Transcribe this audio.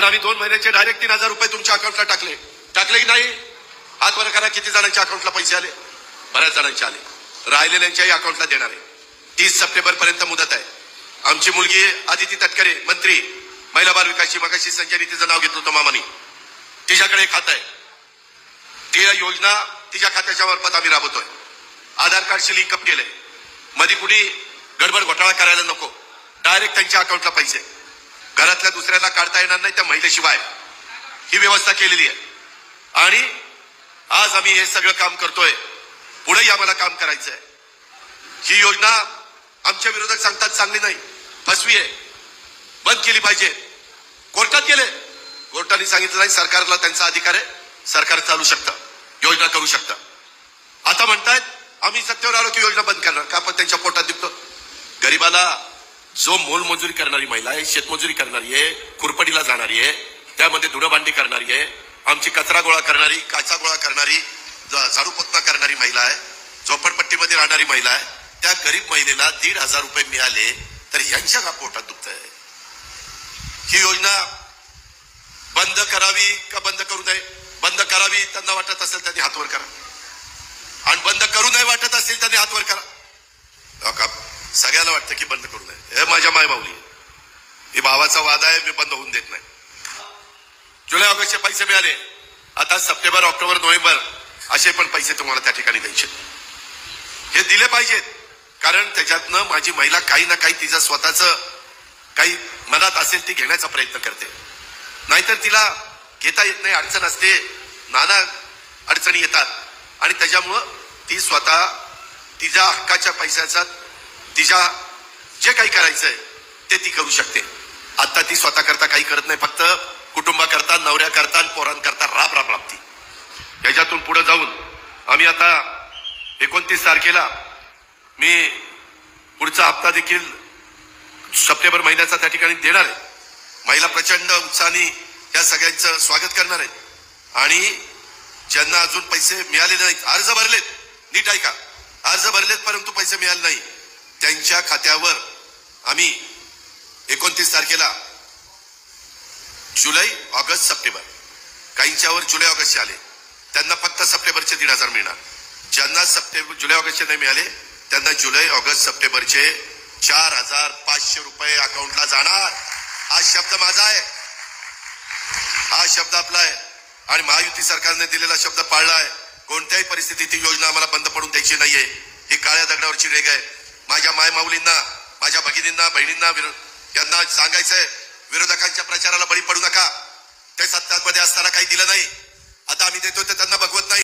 पण आम्ही 2 महिन्याचे डायरेक्ट 3,000 रुपये तुमच्या अकाउंटला टाकले की नाही? हात वर करा. किती जणांच्या अकाउंटला पैसे आले? बऱ्याच जणांचे आले. राहिलेल्यांच्याही अकाउंटला देणार आहे. 30 सप्टेंबर पर्यंत मुदत आहे. आमची मुलगी आदिती तटकरे मंत्री महिला बाल विकासची, मगाशी संजयनी तिचं नाव घेतलं होतं मामानी, तिच्याकडे खातं आहे. ती योजना तिच्या खात्याच्या मार्फत आम्ही राबवतोय. आधार कार्डशी लिंकअप केलंय. मध्ये कुठे गडबड घोटाळा करायला नको. डायरेक्ट त्यांच्या अकाउंटला पैसे. घरातल्या दुसऱ्याला काढता येणार नाही त्या महिलेशिवाय ही व्यवस्था केलेली आहे. आणि आज आम्ही हे सगळं काम करतोय. पुढेही आम्हाला काम करायचं आहे. ही योजना आमच्या विरोधक सांगतात चांगली नाही, फसवी आहे, बंद केली पाहिजे. कोर्टात गेले. कोर्टाने सांगितलं नाही, सरकारला त्यांचा अधिकार आहे, सरकार चालू शकतं, योजना करू शकतं. आता म्हणतायत आम्ही सत्तेवर आलो की योजना बंद करणार. का? पण त्यांच्या पोटात दिसतो. गरीबाला जो मोलमजुरी करणारी महिला आहे, शेतमजुरी करणारी आहे, खुरपडीला जाणारी आहे, त्यामध्ये धुणभांडी करणारी आहे, आमची कचरा गोळा करणारी, काचा गोळा करणारी, झाडू पोतना करणारी महिला आहे, झोपडपट्टीमध्ये राहणारी महिला आहे, त्या गरीब महिलेला 1,500 रुपये मिळाले तर यांच्या का पोटात दुखतंय? ही योजना बंद करावी का बंद करू नये? बंद करावी त्यांना वाटत असेल त्यांनी हातवर करा, आणि बंद करू नये वाटत असेल त्यांनी हातवर करा. सगळ्याला वाटतं की बंद करू नये. हे माझ्या मायमाऊली, ही भावाचा वाद आहे, मी बंद होऊन देत नाही. जुलै ऑगस्टचे पैसे मिळाले. आता सप्टेंबर, ऑक्टोबर, नोव्हेंबर असे पण पैसे तुम्हाला त्या ठिकाणी द्यायचे. हे दिले पाहिजेत, कारण त्याच्यातनं माझी महिला काही ना काही तिचं स्वतःचं काही मनात असेल ती घेण्याचा प्रयत्न करते. नाहीतर तिला घेता येत नाही, अडचण असते, नाना अडचणी येतात, आणि त्याच्यामुळं ती स्वतः तिच्या हक्काच्या पैशाचा तिच्या जे काही करायचंय ते ती करू शकते. आता ती स्वतः करता काही करत नाही, फक्त कुटुंबाकरता, नवऱ्याकरता, पोरांकरता राबती. याच्यातून पुढे जाऊन आम्ही आता 29 तारखेला मी पुढचा हप्ता देखील सप्टेंबर महिन्याचा त्या ठिकाणी देणार आहे. महिला प्रचंड उत्साहाने या सगळ्यांचं स्वागत करणार आहे. आणि ज्यांना अजून पैसे मिळाले नाहीत, अर्ज भरलेत, नीट ऐका, अर्ज भरलेत परंतु पैसे मिळाले नाही, त्यांच्या खात्यावर आम्ही 29 तारखेला जुलै, ऑगस्ट, सप्टेंबर, काहींच्यावर जुलै ऑगस्टचे आले त्यांना फक्त सप्टेंबरचे 1,500 मिळणार. ज्यांना जुलै ऑगस्टचे नाही मिळाले त्यांना जुलै, ऑगस्ट, सप्टेंबरचे 4,500 रुपये अकाउंटला जाणार. हा शब्द माझा आहे, हा शब्द आपला आहे, आणि महायुती सरकारने दिलेला शब्द पाळला आहे. कोणत्याही परिस्थितीत ही योजना आम्हाला बंद पडून द्यायची नाहीये. ही काळ्या दगडावरची रेग आहे. माझ्या मायमाऊलींना, माझ्या भगिनींना, बहिणींना यांना सांगायचंय, विरोधकांच्या प्रचाराला बळी पडू नका. ते सत्तामध्ये असताना काही दिलं नाही, आता आम्ही देतो ते त्यांना बघवत नाही.